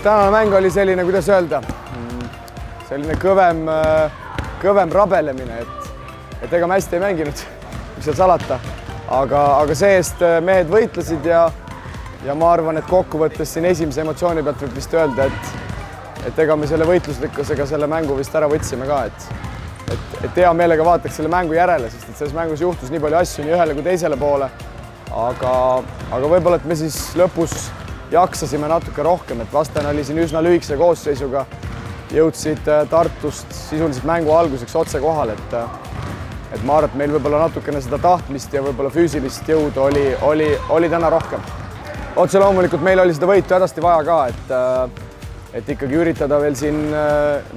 tänane mäng oli selline, kuidas öelda, selline kõvem rabelemine, et ega me hästi ei mänginud, mis seal salata, aga see-eest mehed võitlesid ja ma arvan, et kokkuvõttes siin esimese emotsiooni pealt võib vist öelda, et ega me selle võitluslikkusega selle mängu vist ära võtsime ka, et hea meelega vaataks selle mängu järele, sest et selles mängus juhtus nii palju asju nii ühele kui teisele poole, aga võib-olla, et me siis lõpus jaksasime natuke rohkem, et vastane oli siin üsna lühikese koosseisuga, jõudsid Tartust sisuliselt mängu alguseks otse kohal, et ma arvan, et meil võib-olla natukene seda tahtmist ja võib-olla füüsilist jõudu oli täna rohkem. Otse loomulikult meil oli seda võitu hädasti vaja ka, et ikkagi üritada veel siin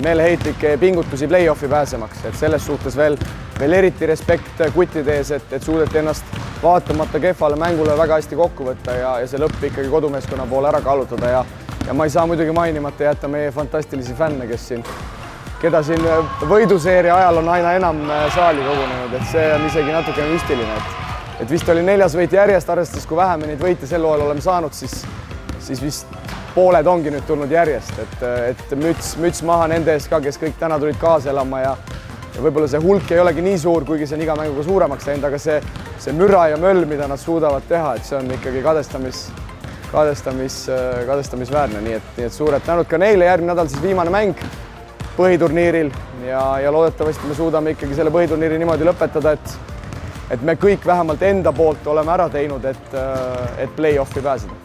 meeleheitlikke pingutusi play-offi pääsemaks, et selles suhtes veel eriti respekt kuttide ees, et suudeti ennast vaatamata kehvale mängule väga hästi kokku võtta ja see lõpp ikkagi kodumeeskonna poole ära kaalutada ja ma ei saa muidugi mainimata jätta meie fantastilisi fänne, keda siin võiduseeria ajal on aina enam saali kogunenud, et see on isegi natuke müstiline, et vist oli 4. võit järjest, arvestades kui vähe me neid võite sel hooajal oleme saanud, siis vist pooled ongi nüüd tulnud järjest, et müts maha nende ees ka, kes kõik täna tulid kaasa elama ja võib-olla see hulk ei olegi nii suur, kuigi see on iga mänguga suuremaks läinud, aga see müra ja möll, mida nad suudavad teha, et see on ikkagi kadestamisväärne, nii et suured tänud ka neile, järgmine nädal siis viimane mäng põhiturniiril ja loodetavasti me suudame ikkagi selle põhiturniiri niimoodi lõpetada, et me kõik vähemalt enda poolt oleme ära teinud, et play-offi pääseda.